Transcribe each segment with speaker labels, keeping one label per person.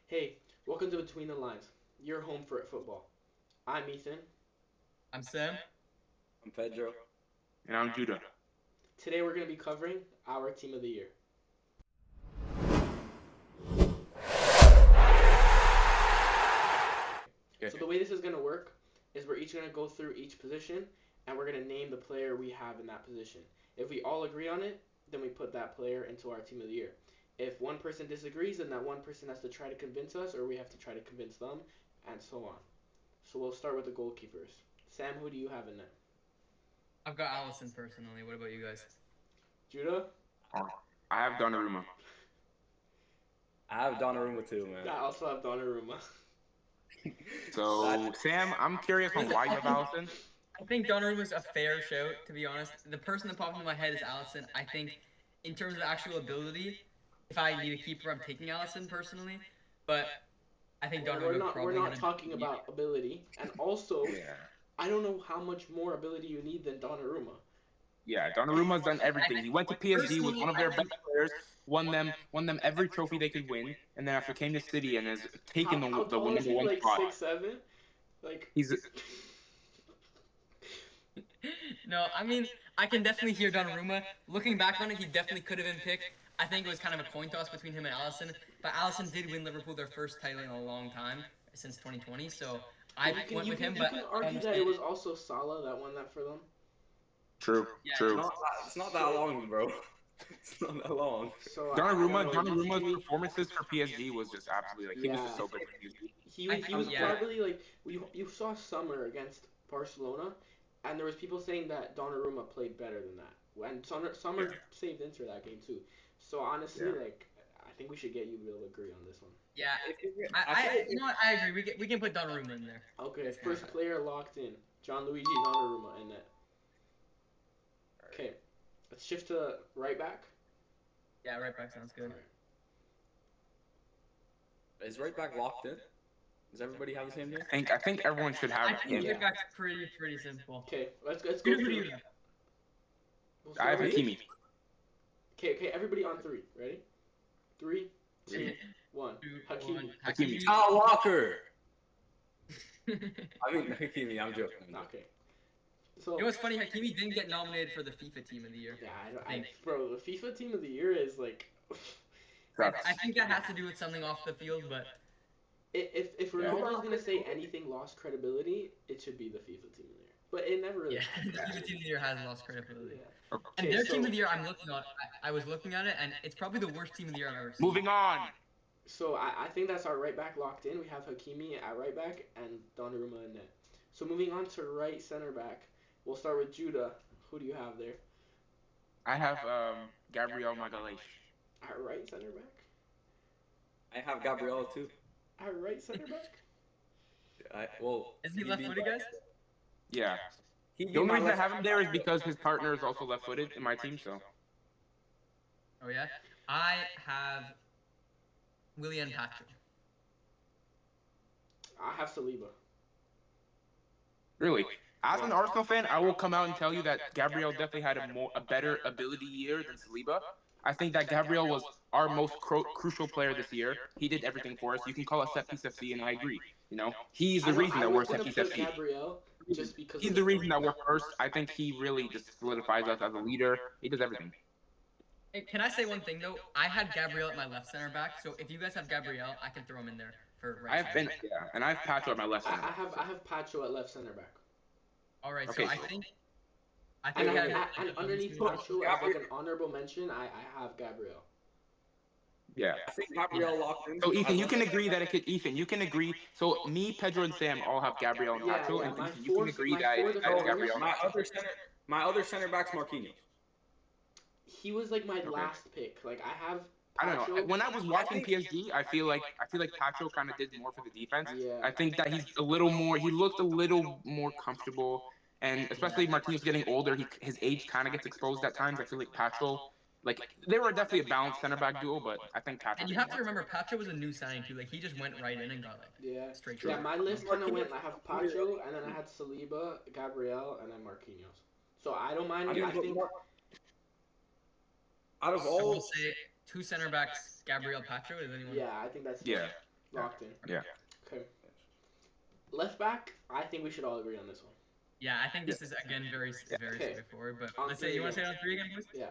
Speaker 1: Hey, welcome to Between the Lines. Your home for football. I'm Ethan.
Speaker 2: I'm Sam.
Speaker 3: I'm Pedro.
Speaker 4: And I'm Judah.
Speaker 1: Today we're going to be covering our team of the year. So the way this is going to work is we're each going to go through each position and we're going to name the player we have in that position. If we all agree on it, then we put that player into our team of the year. If one person disagrees, then that one person has to try to convince us or we have to try to convince them and so on. So we'll start with the goalkeepers. Sam, who do you have in there?
Speaker 2: I've got Allison personally. What about you guys?
Speaker 1: Judah?
Speaker 4: I have Donnarumma.
Speaker 3: I have Donnarumma too, man.
Speaker 1: I also have Donnarumma.
Speaker 4: So, Sam, I'm curious on why you have Allison.
Speaker 2: I think Donnarumma's a fair shout, to be honest. The person that popped into my head is Allison. I think, in terms of actual ability, if I need a keeper, I'm taking Allison personally. But I think Donnarumma
Speaker 1: We're not talking about ability, and also
Speaker 4: Yeah.
Speaker 1: I don't know how much more ability you need than Donnarumma.
Speaker 4: Yeah, Donnarumma's done everything. He went to PSG, was one of their best players, won them every trophy they could win, and then after came to City and has taken
Speaker 1: How
Speaker 4: the
Speaker 1: tall
Speaker 4: number
Speaker 1: is he?
Speaker 4: one
Speaker 1: Like
Speaker 4: spot.
Speaker 1: 6'7"? Like
Speaker 4: He's
Speaker 2: No, I mean, I can definitely hear Donnarumma. Looking back on it, he definitely could have been picked. I think it was kind of a coin toss between him and Allison. But Allison did win Liverpool their first title in a long time, since 2020. So I went with him.
Speaker 1: You
Speaker 2: But
Speaker 1: can argue that it was also Salah that won that for them.
Speaker 4: true.
Speaker 2: Yeah,
Speaker 4: True.
Speaker 3: It's not that long, bro. It's not that long.
Speaker 1: So I don't know,
Speaker 4: Donnarumma's performances for PSG was just absolutely he was just so good for PSG.
Speaker 1: He was
Speaker 2: Yeah.
Speaker 1: probably like you saw Summer against Barcelona, and there was people saying that Donnarumma played better than that. When Summer saved Inter that game too. So honestly,
Speaker 4: Yeah.
Speaker 1: like I think we should get you to agree on this one.
Speaker 2: Yeah, you know what? I agree. We can put Donnarumma in there.
Speaker 1: Okay, first player locked in. John Luigi Donnarumma in net. Okay, let's shift to right back.
Speaker 2: Yeah, right back sounds good.
Speaker 3: Is right back locked in? Does everybody have the same name?
Speaker 4: I think everyone should
Speaker 2: I
Speaker 4: have
Speaker 2: think
Speaker 4: him.
Speaker 2: right back's pretty simple.
Speaker 1: Okay, let's go
Speaker 2: Who do
Speaker 1: through.
Speaker 2: you have?
Speaker 1: We'll
Speaker 4: I have
Speaker 1: start with-
Speaker 4: Hakimi.
Speaker 1: Okay, everybody on three. Ready? 3, 2, 1. Hakimi.
Speaker 4: Hakimi.
Speaker 3: Kyle Walker. I mean, Hakimi. I'm joking.
Speaker 1: Okay. So
Speaker 2: It was funny. Hakimi didn't get nominated for the FIFA Team of the Year.
Speaker 1: yeah, bro, the FIFA Team of the Year is like.
Speaker 2: I think that has to do with something off the field, but
Speaker 1: If Ronaldo's gonna say anything lost credibility, it should be the FIFA Team of the Year. But it never really.
Speaker 2: yeah, the FIFA Team of the Year has lost credibility.
Speaker 1: Yeah.
Speaker 2: And
Speaker 1: Okay,
Speaker 2: their
Speaker 1: so-
Speaker 2: Team of the Year, I'm looking at. I was looking at it, and it's probably the worst Team of the Year I've ever seen.
Speaker 4: Moving on.
Speaker 1: So I think that's our right back locked in. We have Hakimi at right back and Donnarumma in net. So moving on to right center back, we'll start with Judah. Who do you have there?
Speaker 4: I have Gabriel Magalhaes.
Speaker 1: At right center back?
Speaker 3: I have Gabriel too.
Speaker 1: At right center back?
Speaker 2: Isn't he left-footed, guys?
Speaker 4: Yeah.
Speaker 3: He'd
Speaker 4: The
Speaker 3: be
Speaker 4: only
Speaker 3: my
Speaker 4: reason I
Speaker 3: left-
Speaker 4: have him there is because his partner is also left-footed in my team. So
Speaker 2: Oh yeah. I have Willian Patrick.
Speaker 1: I have Saliba.
Speaker 4: really, as an Arsenal fan, I will come out and tell you that Gabriel definitely had a better ability year than Saliba. I think that Gabriel was our most crucial player this year. He did everything for us. You can call us Set Piece FC, and I agree. You know, he's the reason that we're Set Piece FC.
Speaker 1: Gabriel just because
Speaker 4: He's the reason that we're first. I think he really just solidifies us as a leader. He does everything.
Speaker 2: Hey, can I say one thing though? I had Gabriel at my left center back, so if you guys have Gabriel, I can throw him in there for right.
Speaker 4: I've been and I've Pacho at my left
Speaker 1: I
Speaker 4: center.
Speaker 1: have Pacho at left center back.
Speaker 2: All right,
Speaker 4: Okay,
Speaker 2: so I
Speaker 4: so-
Speaker 2: think
Speaker 1: And,
Speaker 2: we gotta
Speaker 1: and underneath Pacho, as like an honorable mention, I have Gabriel.
Speaker 4: Yeah.
Speaker 3: I think Gabriel locked in.
Speaker 4: So Ethan, you can agree that it could. Ethan, you can agree. So me, Pedro, and Sam all have Gabriel and
Speaker 1: Yeah,
Speaker 4: Pacho,
Speaker 1: yeah,
Speaker 4: and
Speaker 1: my
Speaker 4: Ethan, you can
Speaker 1: fourth-
Speaker 4: agree
Speaker 1: my
Speaker 4: that
Speaker 1: fourth
Speaker 4: it's
Speaker 1: is
Speaker 4: Gabriel.
Speaker 3: My other center back's Marquinhos.
Speaker 1: He was like my last pick. Like I have.
Speaker 4: I don't know.
Speaker 1: Pacho.
Speaker 4: When I was watching PSG, I feel like Pacho kind of did more for the defense.
Speaker 1: Yeah.
Speaker 4: I think that he's a little more. He looked a little more comfortable, and especially Martinez getting older, his age kind of gets exposed at times. I feel like Pacho, like they were definitely a balanced center back duo, but I think Pacho.
Speaker 2: And you have to remember, Pacho was a new signing too. Like he just went right in and got like
Speaker 1: Yeah.
Speaker 2: straight.
Speaker 1: Yeah,
Speaker 2: shot.
Speaker 1: my list kind of went. I have Pacho, and then I had Saliba, Gabriel, and then Marquinhos. So I don't mind. I think.
Speaker 3: Out of
Speaker 2: So
Speaker 3: all,
Speaker 2: we'll say two center backs, Gabriel Pacho. Is anyone?
Speaker 1: Yeah, I think that's.
Speaker 4: Yeah.
Speaker 1: Locked in.
Speaker 4: Yeah.
Speaker 1: Okay. Left back, I think we should all agree on this one.
Speaker 2: Yeah, I think this is again very
Speaker 1: Okay.
Speaker 2: straightforward. But
Speaker 1: On
Speaker 2: let's
Speaker 1: three
Speaker 2: say you want to
Speaker 1: again.
Speaker 2: say it on 3 again, boys?
Speaker 1: Yeah.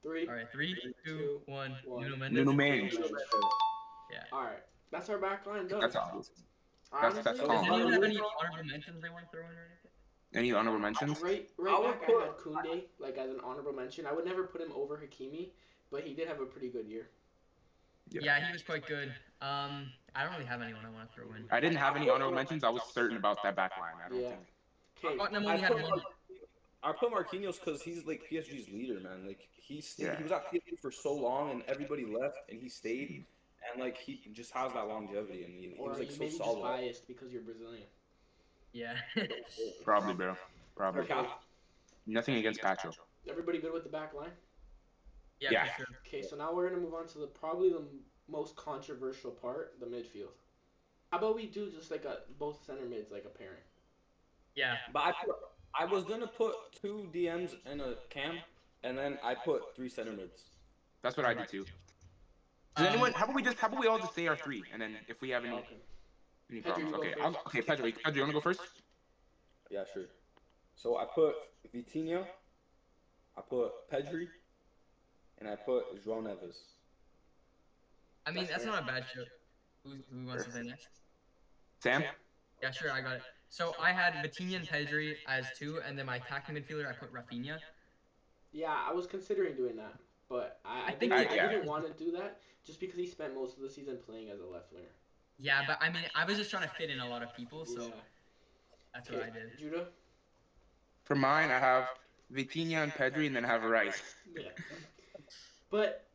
Speaker 1: 3.
Speaker 2: All right, 3, 2,
Speaker 1: two,
Speaker 2: 1.
Speaker 1: one.
Speaker 2: Nuno
Speaker 4: Nuno
Speaker 2: Mendes.
Speaker 4: Mendes.
Speaker 2: Yeah.
Speaker 1: All right. That's our back line done.
Speaker 4: That's obvious.
Speaker 1: Honestly,
Speaker 4: that's
Speaker 2: Does
Speaker 4: calm.
Speaker 2: anyone have any honorable mentions they want to throw in or anything?
Speaker 4: Any honorable mentions?
Speaker 1: Right
Speaker 3: I would
Speaker 1: back, I had Koundé like as an honorable mention. I would never put him over Hakimi, but he did have a pretty good year.
Speaker 2: Yeah, he was quite good. I don't really have anyone I want to throw in.
Speaker 4: I didn't have any honorable mentions. I was certain about that back line. I don't
Speaker 1: Yeah.
Speaker 4: think.
Speaker 1: Okay.
Speaker 2: Tottenham
Speaker 3: I
Speaker 2: only had
Speaker 3: put,
Speaker 2: one.
Speaker 3: I put Marquinhos because he's like PSG's leader, man. Like he was at PSG for so long, and everybody left, and he stayed, and like he just has that longevity, and he
Speaker 1: Or
Speaker 3: was
Speaker 1: are
Speaker 3: like
Speaker 1: you
Speaker 3: so
Speaker 1: maybe just
Speaker 3: solid.
Speaker 1: biased because you're Brazilian?
Speaker 2: Yeah.
Speaker 4: Probably, bro. Probably.
Speaker 1: Okay.
Speaker 4: Nothing against Pacho.
Speaker 1: Everybody good with the back line?
Speaker 2: Yeah, for sure.
Speaker 1: Okay, so now we're gonna move on to probably the most controversial part, the midfield. How about we do just like both center mids like a pairing?
Speaker 2: Yeah.
Speaker 3: But I was gonna put 2 DMs and a cam, and then I put 3 center mids.
Speaker 4: That's what I did too. Does anyone? How about we all just say our 3, and then if we have any
Speaker 1: Okay.
Speaker 4: problems,
Speaker 1: you go
Speaker 4: okay.
Speaker 1: first.
Speaker 4: Okay, Pedro, you wanna go first?
Speaker 3: Yeah, sure. So I put Vitinha, I put Pedri, and I put João Neves.
Speaker 2: I mean, that's not a bad show. Who wants to say next?
Speaker 4: Sam?
Speaker 2: Yeah, sure, I got it. So I had Vitinha and Pedri as 2, and then my attacking midfielder I put Rafinha.
Speaker 1: Yeah, I was considering doing that, but I
Speaker 2: think
Speaker 1: didn't want to do that just because he spent most of the season playing as a left winger.
Speaker 2: Yeah, but I mean, I was just trying to fit in a lot of people, so
Speaker 1: Yeah.
Speaker 2: that's what I did.
Speaker 1: Judah?
Speaker 4: For mine, I have Vitinha and Pedri, and then have Rice.
Speaker 1: Yeah. But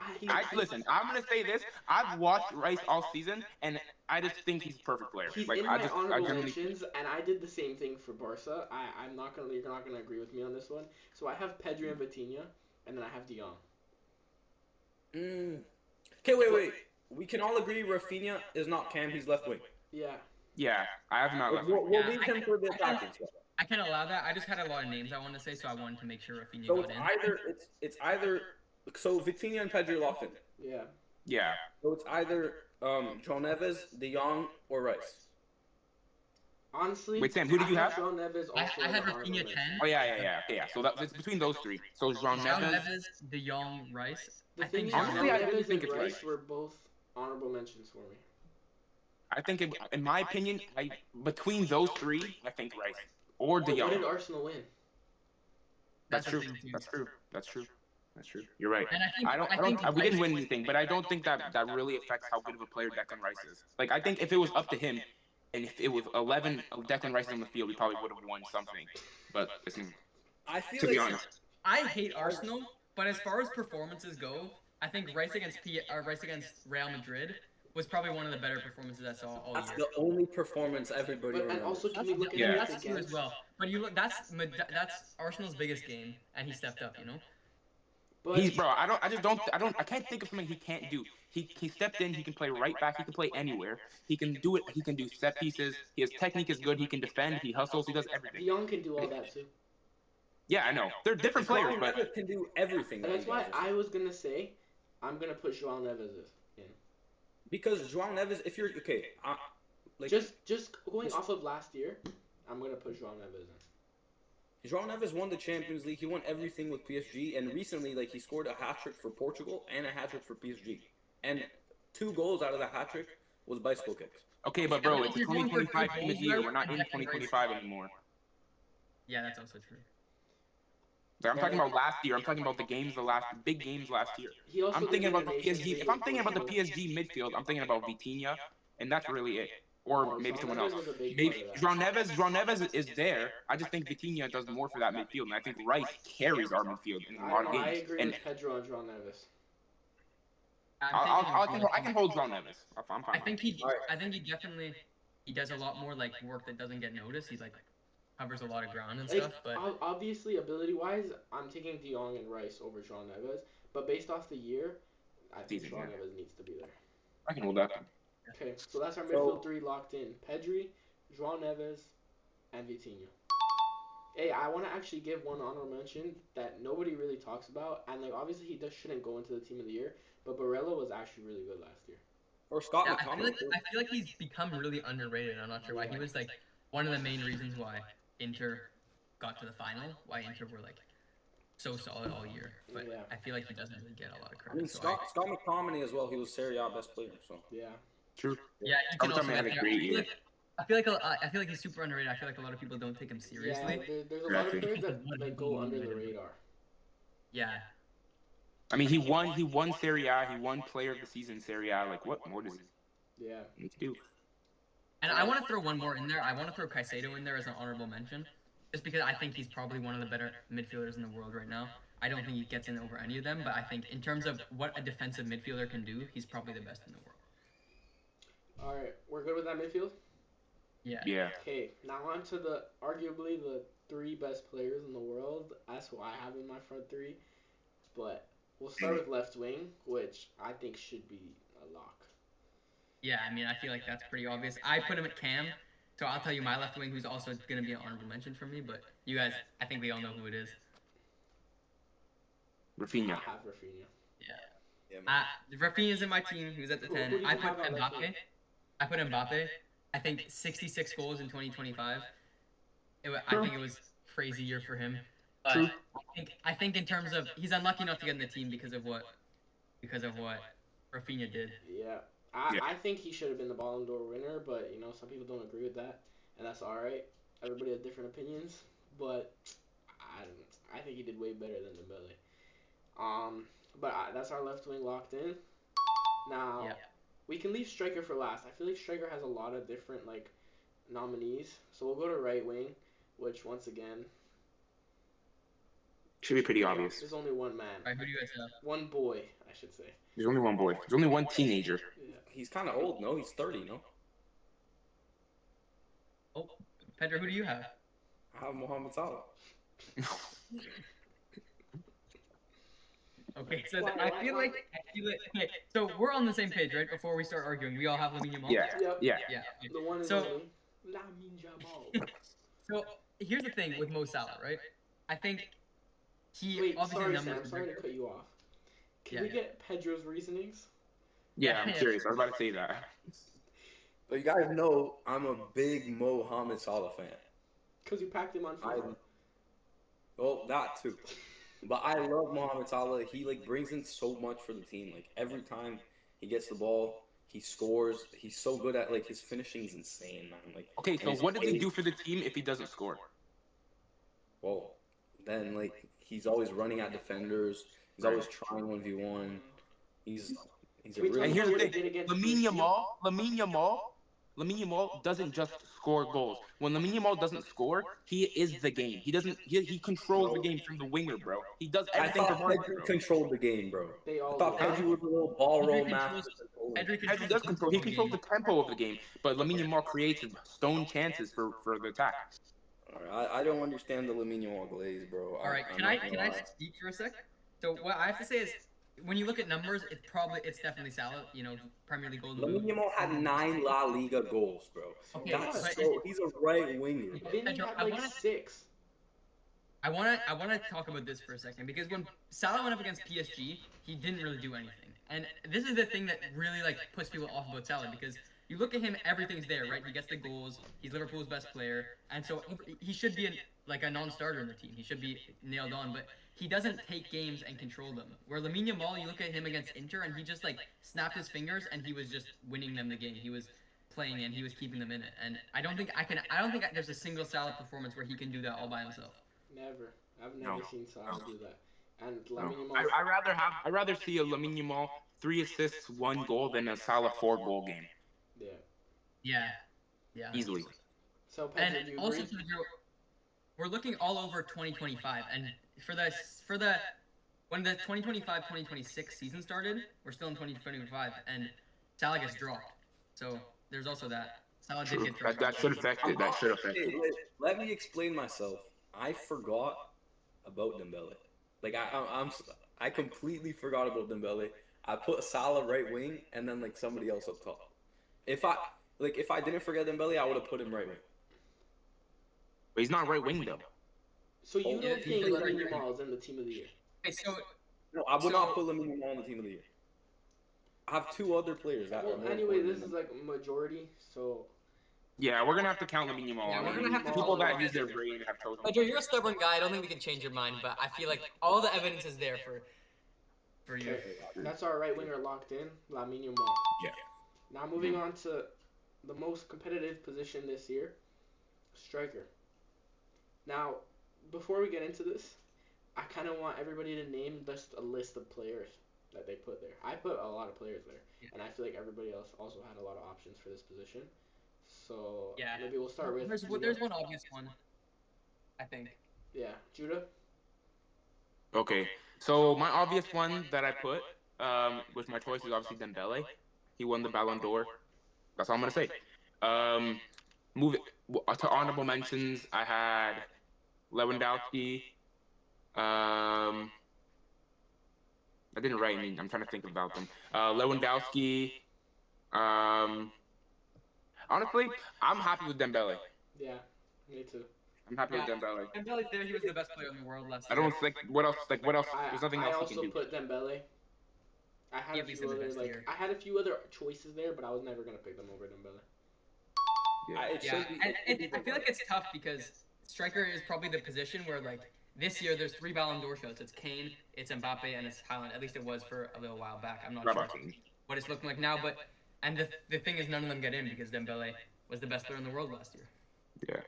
Speaker 4: Listen, I'm gonna say this. I've watched Rice all season, and I just think he's a perfect player.
Speaker 1: he's
Speaker 4: Like
Speaker 1: in
Speaker 4: I
Speaker 1: my
Speaker 4: just, I
Speaker 1: honorable
Speaker 4: generally.
Speaker 1: mentions, and I did the same thing for Barca. You're not gonna agree with me on this one. So I have Pedri and Vitinha, and then I have De Jong.
Speaker 3: Okay, wait. We can all agree Rafinha is not Cam. He's left wing.
Speaker 1: Yeah.
Speaker 4: Yeah, I have not left.
Speaker 3: We'll leave him for the attacking.
Speaker 2: I can allow that. I just had a lot of names I wanted to say, so I wanted to make sure Rafinha
Speaker 3: So
Speaker 2: got in.
Speaker 3: it's either so Vitinha and Pedri locked in.
Speaker 1: Yeah.
Speaker 4: Yeah.
Speaker 3: So it's either João Neves, De Jong, or Rice.
Speaker 1: Honestly,
Speaker 4: Wait, Sam, who did you have?
Speaker 1: João Neves also
Speaker 2: I had
Speaker 1: as an honorable
Speaker 2: Rafinha 10.
Speaker 1: mention.
Speaker 4: Oh yeah. Okay, yeah. So it's between those 3. So João
Speaker 2: João
Speaker 4: Neves.
Speaker 2: Neves, De Jong, Rice.
Speaker 1: The
Speaker 2: I
Speaker 1: thing
Speaker 2: think
Speaker 1: is,
Speaker 4: Honestly,
Speaker 1: João
Speaker 4: I really
Speaker 1: Neves
Speaker 4: think
Speaker 1: and
Speaker 4: it's
Speaker 1: Rice
Speaker 4: Rice.
Speaker 1: were both honorable mentions for me.
Speaker 4: I think, in my opinion, between those 3, I think Rice or De
Speaker 1: What
Speaker 4: Jong.
Speaker 1: did Arsenal win?
Speaker 4: That's
Speaker 2: the
Speaker 4: true.
Speaker 2: thing, too.
Speaker 4: That's true. You're right.
Speaker 2: And I
Speaker 4: I
Speaker 2: think
Speaker 4: don't. We didn't
Speaker 2: Rice-
Speaker 4: win anything, but I don't think that really affects how good of a player Declan Rice is. Like I think if it was up to him, and if it was 11 Declan Rice on the field, we probably would have won something. But listen,
Speaker 3: I feel
Speaker 4: to be
Speaker 3: like
Speaker 4: honest,
Speaker 2: I hate Arsenal, but as far as performances go, I think Rice against Real Madrid was probably one of the better performances I saw all
Speaker 3: that's
Speaker 2: year.
Speaker 3: the only performance everybody
Speaker 1: But and
Speaker 3: remembers.
Speaker 1: also, can we look at
Speaker 4: Yeah.
Speaker 1: it
Speaker 2: That's true
Speaker 1: against?
Speaker 2: as well. But you look, that's Arsenal's biggest game, and he stepped up. You know.
Speaker 1: But
Speaker 4: I can't think of something he can't do. He stepped in. He can play right back. He can play anywhere. He can do it. He can do set pieces. His technique is good. He can defend. He hustles. He does
Speaker 1: De
Speaker 4: everything.
Speaker 1: Jong can do all that too.
Speaker 4: Yeah, I know. They're different players,
Speaker 3: João
Speaker 4: but
Speaker 3: Neves can do everything.
Speaker 1: And
Speaker 3: that
Speaker 1: that's
Speaker 3: he
Speaker 1: why
Speaker 3: does.
Speaker 1: I was gonna say, I'm gonna put João Neves in.
Speaker 3: Because João Neves, if you're okay, like
Speaker 1: Just going off of last year, I'm gonna put João Neves in.
Speaker 3: João Neves won the Champions League. He won everything with PSG, and recently, like he scored a hat trick for Portugal and a hat trick for PSG, and 2 goals out of the hat trick was bicycle kicks.
Speaker 4: okay, but bro, it's 2025 team this year. We're not in 2025 anymore.
Speaker 2: Yeah, that's also true.
Speaker 4: Like, I'm talking about last year. I'm talking about the big games last year.
Speaker 1: He also
Speaker 4: I'm
Speaker 1: did
Speaker 4: thinking
Speaker 1: win
Speaker 4: about the
Speaker 1: Nations
Speaker 4: PSG.
Speaker 1: League
Speaker 4: If I'm
Speaker 1: with
Speaker 4: thinking about the
Speaker 1: Portugal.
Speaker 4: PSG midfield, I'm thinking about Vitinha, and that's really it. Or maybe
Speaker 1: João
Speaker 4: someone
Speaker 1: Neves
Speaker 4: else.
Speaker 1: was a big
Speaker 4: Maybe
Speaker 1: part of that.
Speaker 4: João Neves is there. I just think Vitinha does more for that midfield, and I think Rice carries our midfield in a lot of
Speaker 1: I
Speaker 4: games.
Speaker 1: agree
Speaker 4: And
Speaker 1: with Pedro and João Neves.
Speaker 4: I can hold João Neves. I'm fine.
Speaker 2: I think he
Speaker 3: Alright.
Speaker 2: definitely does a lot more like work that doesn't get noticed. He like covers a lot of ground and
Speaker 1: Like,
Speaker 2: stuff. But
Speaker 1: obviously, ability-wise, I'm taking De Jong and Rice over João Neves. But based off the year, I think
Speaker 4: Easy,
Speaker 1: João
Speaker 4: yeah.
Speaker 1: Neves needs to be there.
Speaker 4: I can hold that.
Speaker 1: Okay, so that's our
Speaker 3: So-
Speaker 1: midfield 3 locked in. Pedri, João Neves, and Vitinha. Hey, I want to actually give one honorable mention that nobody really talks about, and like obviously he shouldn't go into the team of the year, but Barella was actually really good last year.
Speaker 3: Or Scott
Speaker 2: Yeah,
Speaker 3: McTominay.
Speaker 2: I feel like he's become really underrated. I'm not sure why. He was like one of the main reasons why Inter got to the final. Why Inter were like so solid all year. But
Speaker 1: Yeah.
Speaker 2: I feel like he doesn't really get a lot of
Speaker 3: I
Speaker 2: credit.
Speaker 3: mean,
Speaker 2: so
Speaker 3: Scott McTominay as well. He was Serie A best player. So
Speaker 1: Yeah.
Speaker 4: True.
Speaker 2: yeah, you can
Speaker 4: Every time
Speaker 2: also
Speaker 4: I had a
Speaker 2: get there.
Speaker 4: great year.
Speaker 2: I feel like he's super underrated. I feel like a lot of people don't take him seriously.
Speaker 1: Yeah, there's a lot of
Speaker 4: Exactly.
Speaker 1: players that go under the radar.
Speaker 2: Yeah.
Speaker 4: I mean, he won Serie A. He won Player of the Season Serie A. Like, what more does he
Speaker 1: Yeah.
Speaker 4: need to do?
Speaker 2: And I want to throw one more in there. I want to throw Caicedo in there as an honorable mention, just because I think he's probably one of the better midfielders in the world right now. I don't think he gets in over any of them, but I think in terms of what a defensive midfielder can do, he's probably the best in the world.
Speaker 1: All right, we're good with that midfield.
Speaker 2: Yeah.
Speaker 4: Yeah.
Speaker 1: Okay, now on to the arguably the 3 best players in the world. That's who I have in my front 3. But we'll start with left wing, which I think should be a lock.
Speaker 2: Yeah, I mean, I feel like that's pretty obvious. I put him at Cam, so I'll tell you my left wing, who's also going to be an honorable mention for me, but you guys, I think we all know who it is.
Speaker 4: Rafinha.
Speaker 1: I have Rafinha.
Speaker 3: yeah, man.
Speaker 2: Rafinha's in my team, who's at the
Speaker 1: Who
Speaker 2: 10.
Speaker 1: do you
Speaker 2: I put
Speaker 1: have at left wing?
Speaker 2: Mbappe. I think 66 goals in 2025. I think it was a crazy year for him. But
Speaker 4: True.
Speaker 2: I think in terms of he's unlucky not to get in the team because of what Rafinha did.
Speaker 1: Yeah.
Speaker 4: Yeah.
Speaker 1: I think he should have been the Ballon d'Or winner, but you know some people don't agree with that, and that's all right. Everybody has different opinions, but I think he did way better than Dembele. That's our left wing locked in. Now
Speaker 2: Yeah.
Speaker 1: we can leave striker for last. I feel like striker has a lot of different like nominees, so we'll go to right wing, which once again
Speaker 4: Should be pretty obvious.
Speaker 1: there's only one man,
Speaker 2: All right, who do you guys have?
Speaker 1: one boy, I should say.
Speaker 4: There's only one boy. There's only one teenager.
Speaker 1: Yeah.
Speaker 3: He's kind of old, no? He's 30, no?
Speaker 2: Oh, Pedro, who do you have?
Speaker 3: I have Mohamed Salah.
Speaker 2: Okay, so
Speaker 1: Why-
Speaker 2: I feel like okay, so we're on the same page, right? Before we start arguing, we all have Lamine Yamal.
Speaker 4: Yeah.
Speaker 1: Yep.
Speaker 4: Yeah.
Speaker 2: Yeah. Okay.
Speaker 1: The one and
Speaker 2: So-
Speaker 1: only Lamine Jamal.
Speaker 2: So here's the thing with Mo Salah, right? I think he
Speaker 1: Wait,
Speaker 2: obviously
Speaker 1: sorry, Sam.
Speaker 2: numbers.
Speaker 1: Sorry to cut you off. Can
Speaker 2: Yeah,
Speaker 1: we
Speaker 2: yeah.
Speaker 1: get Pedro's reasonings?
Speaker 4: Yeah, I'm
Speaker 2: Yeah.
Speaker 4: curious. I was about to say that.
Speaker 3: But you guys know I'm a big Mohamed Salah fan.
Speaker 1: Because you packed him on FIFA.
Speaker 3: Well, that too. But I love Mohamed Salah. He like brings in so much for the team. Like every time he gets the ball, he scores. He's so good at like his finishing is insane, man. Like
Speaker 4: Okay,
Speaker 3: and
Speaker 4: so
Speaker 3: his
Speaker 4: what does he
Speaker 3: play-
Speaker 4: do for the team if he doesn't score?
Speaker 3: Well, then like he's always running at defenders. He's always trying 1v1. He's a
Speaker 1: Can we talk
Speaker 3: really
Speaker 4: And here's
Speaker 1: about
Speaker 4: the
Speaker 1: what he
Speaker 4: thing:
Speaker 1: did against
Speaker 4: Lamine Yamal doesn't just score goals. When Lamine Yamal doesn't score, he is the game. He doesn't. He controls the game from the winger, bro. He does
Speaker 3: I
Speaker 4: everything
Speaker 3: thought
Speaker 4: from the
Speaker 3: Pedri
Speaker 4: bro.
Speaker 3: controlled the game, bro.
Speaker 1: They all
Speaker 3: I thought
Speaker 1: do.
Speaker 3: Pedri was a little ball
Speaker 2: Pedri
Speaker 3: roll
Speaker 2: controls-
Speaker 3: master.
Speaker 4: Pedri does control. He controls the tempo of the game, but Lamine Yamal creates stone chances for the attack.
Speaker 3: Alright, I don't understand the Lamine Yamal glaze, bro.
Speaker 2: All right,
Speaker 3: I'm
Speaker 2: can I
Speaker 3: not gonna lie.
Speaker 2: speak for a sec? So what I have to say is, when you look at numbers, it's definitely Salah. You know, Premier League Golden
Speaker 3: Lamine
Speaker 2: Boot.
Speaker 3: Yamal had 9 La Liga goals, bro.
Speaker 2: Okay,
Speaker 3: That's
Speaker 2: but-
Speaker 3: so. He's a right winger, bro.
Speaker 1: Vinny
Speaker 2: Pedro,
Speaker 1: had
Speaker 2: I
Speaker 1: like
Speaker 2: wanna-
Speaker 1: 6.
Speaker 2: I wanna talk about this for a second because when Salah went up against PSG, he didn't really do anything, and this is the thing that really like puts people off about Salah because you look at him, everything's there, right? He gets the goals, he's Liverpool's best player, and so he should be like a non-starter in the team. He should be nailed on, but he doesn't take games and control them. Where Lamine Yamal, you look at him against Inter, and he just like snapped his fingers and he was just winning them the game. He was playing and he was keeping them in it, and I don't think there's a single Salah performance where he can do that all by himself.
Speaker 1: Never. I've never
Speaker 4: No.
Speaker 1: seen Salah do that. And
Speaker 4: No.
Speaker 1: Lamine Yamal.
Speaker 4: I'd rather see a Lamine Yamal 3 assists, 1 goal than a Salah 4-goal game
Speaker 1: Yeah.
Speaker 2: Yeah.
Speaker 4: easily.
Speaker 1: So Pedro,
Speaker 2: And
Speaker 1: do you
Speaker 2: also,
Speaker 1: agree?
Speaker 2: Pedro, we're looking all over 2025, and for the when the 2025-2026 season started, we're still in 2025, and Salah gets dropped. So there's also that. Salah did
Speaker 4: True.
Speaker 2: get dropped.
Speaker 4: That should affect it. That should affect
Speaker 3: Hey,
Speaker 4: it.
Speaker 3: let me explain myself. I forgot about Dembele. Like I completely forgot about Dembele. I put Salah right wing and then like somebody else up top. If I didn't forget Dembele, I would have put him right wing.
Speaker 4: But he's not right wing though.
Speaker 1: So you
Speaker 3: Oh,
Speaker 1: don't
Speaker 2: he
Speaker 1: think
Speaker 2: plays
Speaker 1: Lamine
Speaker 2: right wing.
Speaker 1: Yamal is in the team of the year?
Speaker 2: Okay, so
Speaker 3: No, I would
Speaker 2: So-
Speaker 3: not put Lamine Yamal on the team of the year. I have two other players that are
Speaker 1: Well,
Speaker 3: more
Speaker 1: anyway,
Speaker 3: important
Speaker 1: this
Speaker 3: than
Speaker 1: is like majority, so
Speaker 4: Yeah, we're gonna have to count Lamine Yamal.
Speaker 2: Yeah,
Speaker 4: I
Speaker 2: we're
Speaker 4: mean,
Speaker 2: gonna have to
Speaker 4: people
Speaker 2: count
Speaker 4: that
Speaker 2: him.
Speaker 4: use their brain have chosen.
Speaker 2: Pedro, you're a stubborn guy. I don't think we can change your mind, but I feel like all the evidence is there for you.
Speaker 1: okay. That's our right winger locked in, Lamine Yamal.
Speaker 3: Yeah.
Speaker 1: Now moving on to the most competitive position this year, striker. Now, before we get into this, I kind of want everybody to name just a list of players that they put there. I put a lot of players there, and I feel like everybody else also had a lot of options for this position. So
Speaker 2: Yeah.
Speaker 1: maybe we'll start with
Speaker 2: There's
Speaker 1: Judah.
Speaker 2: one obvious one, I think.
Speaker 1: Yeah, Judah.
Speaker 4: Okay, so my obvious one that I put, with my choice is obviously Dembele. He won the Ballon d'Or. That's all I'm gonna say. Move it to honorable mentions. I had Lewandowski. I didn't write any. I'm trying to think about them. Lewandowski. Honestly, I'm happy with Dembele.
Speaker 1: Yeah, me too.
Speaker 4: I'm happy with
Speaker 2: Yeah.
Speaker 4: Dembele.
Speaker 2: Dembele's there. He was the best player in the world last
Speaker 4: I
Speaker 2: year.
Speaker 4: don't think what else. Like what else? There's nothing
Speaker 1: I
Speaker 4: else
Speaker 1: also
Speaker 4: he can do.
Speaker 1: put Dembele. I had
Speaker 2: He
Speaker 1: a
Speaker 2: at least
Speaker 1: few
Speaker 2: had the
Speaker 1: other
Speaker 2: best
Speaker 1: like
Speaker 2: year.
Speaker 1: I had a few other choices there, but I was never gonna pick them over Dembele.
Speaker 3: It
Speaker 2: Yeah,
Speaker 3: should be-
Speaker 2: and,
Speaker 3: it should be
Speaker 2: I feel like it's tough because striker is probably the position where like this year there's 3 Ballon d'Or shots. It's Kane, it's Mbappe, and it's Haaland. At least it was for a little while back. I'm not
Speaker 4: Right
Speaker 2: sure
Speaker 4: back in.
Speaker 2: what it's looking like now, but the thing is none of them get in because Dembele was the best player in the world last year.
Speaker 4: Yeah.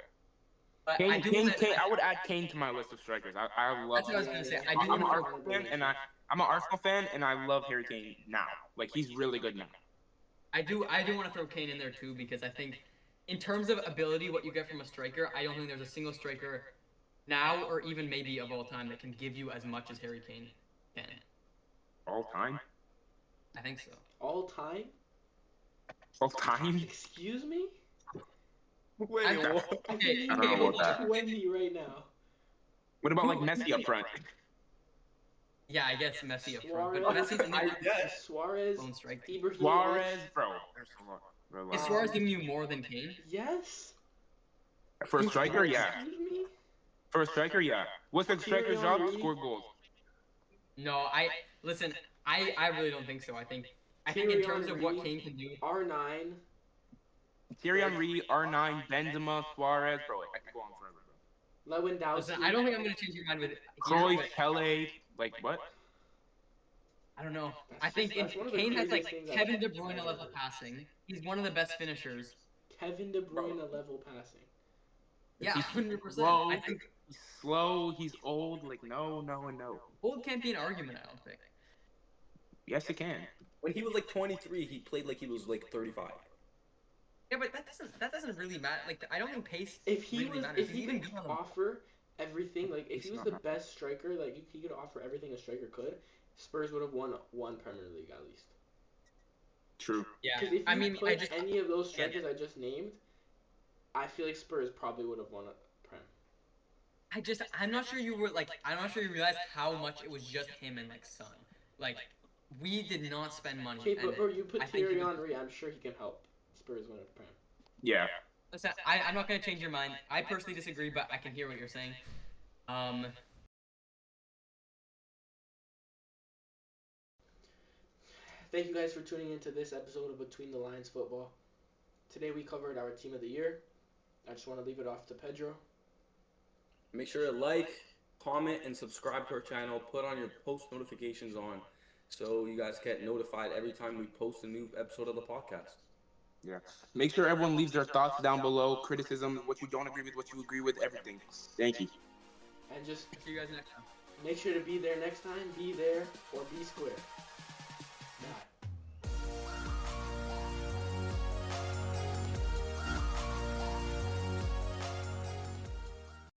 Speaker 2: But
Speaker 4: Kane,
Speaker 2: I do
Speaker 4: Kane,
Speaker 2: wanna-
Speaker 4: Kane, I would add Kane to my list of strikers. I love.
Speaker 2: That's what I was gonna say. I do
Speaker 4: I'm an
Speaker 2: wanna-
Speaker 4: Arsenal fan, and I'm an Arsenal fan, and I love Harry Kane now. Like he's really good now.
Speaker 2: I do want to throw Kane in there too because I think in terms of ability, what you get from a striker, I don't think there's a single striker now or even maybe of all time that can give you as much as Harry Kane can.
Speaker 4: All time.
Speaker 2: I think so.
Speaker 1: All time?
Speaker 4: All time.
Speaker 1: Excuse me?
Speaker 3: Wait,
Speaker 2: I'm-
Speaker 3: what?
Speaker 1: I
Speaker 2: Okay,
Speaker 1: can
Speaker 4: I don't
Speaker 1: name
Speaker 4: know about that.
Speaker 1: 20 right now.
Speaker 4: What about like Messi up front?
Speaker 2: Yeah, I guess Messi up front, but
Speaker 1: Suarez.
Speaker 2: Messi's
Speaker 3: I
Speaker 2: another
Speaker 3: guess.
Speaker 1: Suarez,
Speaker 2: lone striker.
Speaker 1: Ibrahimovic.
Speaker 4: Suarez, bro. There's a lot.
Speaker 2: Is Suarez giving you more than Kane?
Speaker 1: Yes.
Speaker 4: For a striker, yeah.
Speaker 1: Excuse me?
Speaker 4: For a striker, yeah. What's the striker's job?
Speaker 1: Thierry Henry.
Speaker 4: Score goals.
Speaker 2: No, listen. I really don't think so. I think in
Speaker 1: Thierry
Speaker 2: terms of what
Speaker 1: Henry.
Speaker 2: Kane can do,
Speaker 1: R9.
Speaker 4: Thierry Henry, R9, Benzema, Suarez, bro. I can go on forever, bro.
Speaker 1: Lewandowski.
Speaker 2: listen, I don't think I'm gonna change your mind with
Speaker 4: Cruyff,
Speaker 2: but
Speaker 4: Pele, like what?
Speaker 2: I don't know.
Speaker 1: That's
Speaker 2: I think
Speaker 1: that's one of the
Speaker 2: Kane has
Speaker 1: craziest
Speaker 2: like
Speaker 1: things I've
Speaker 2: Kevin De
Speaker 1: ever
Speaker 2: Bruyne
Speaker 1: heard.
Speaker 2: level passing. He's one of the best finishers.
Speaker 1: Kevin De Bruyne level passing.
Speaker 2: Yeah,
Speaker 4: He's
Speaker 2: 100%.
Speaker 4: slow.
Speaker 2: I think
Speaker 4: He's slow. He's old. Like no, no, and no.
Speaker 2: old can't be an argument. I don't think.
Speaker 4: Yes, it can.
Speaker 3: When he was like 23, he played like he was like 35.
Speaker 2: Yeah, but that doesn't really matter. Like I don't think pace
Speaker 1: If he
Speaker 2: really
Speaker 1: was,
Speaker 2: matters.
Speaker 1: if he
Speaker 2: He's even
Speaker 1: could
Speaker 2: good on the
Speaker 1: offer everything, like if
Speaker 4: He's
Speaker 1: he was
Speaker 4: not
Speaker 1: the
Speaker 4: bad.
Speaker 1: best striker, like he could offer everything a striker could, Spurs would have won one Premier League at least.
Speaker 4: True.
Speaker 2: Yeah,
Speaker 1: Because if you
Speaker 2: I mean,
Speaker 1: put
Speaker 2: I just
Speaker 1: any of those
Speaker 2: get it.
Speaker 1: strikers I just named, I feel like Spurs probably would have won a Prem.
Speaker 2: I'm not sure you were like, I'm not sure you realized how much it was just him and like Son. Like, we did not spend money.
Speaker 1: Okay,
Speaker 2: and
Speaker 1: but bro, you put
Speaker 2: I think
Speaker 1: Thierry
Speaker 2: he was-
Speaker 1: Henry, I'm sure he can help Spurs win a Prem.
Speaker 4: Yeah.
Speaker 2: Listen, I'm not gonna change your mind. I personally disagree, but I can hear what you're saying.
Speaker 1: Thank you guys for tuning into this episode of Between the Lines Football. Today we covered our team of the year. I just want to leave it off to Pedro.
Speaker 3: Make sure to like, comment, and subscribe to our channel. Put on your post notifications on so you guys get notified every time we post a new episode of the podcast.
Speaker 4: Yeah. Make sure everyone leaves their thoughts down below, criticism, what you don't agree with, what you agree with, everything. Thank you.
Speaker 1: And just
Speaker 2: See you guys next time.
Speaker 1: make sure to be there next time. Be there or be square.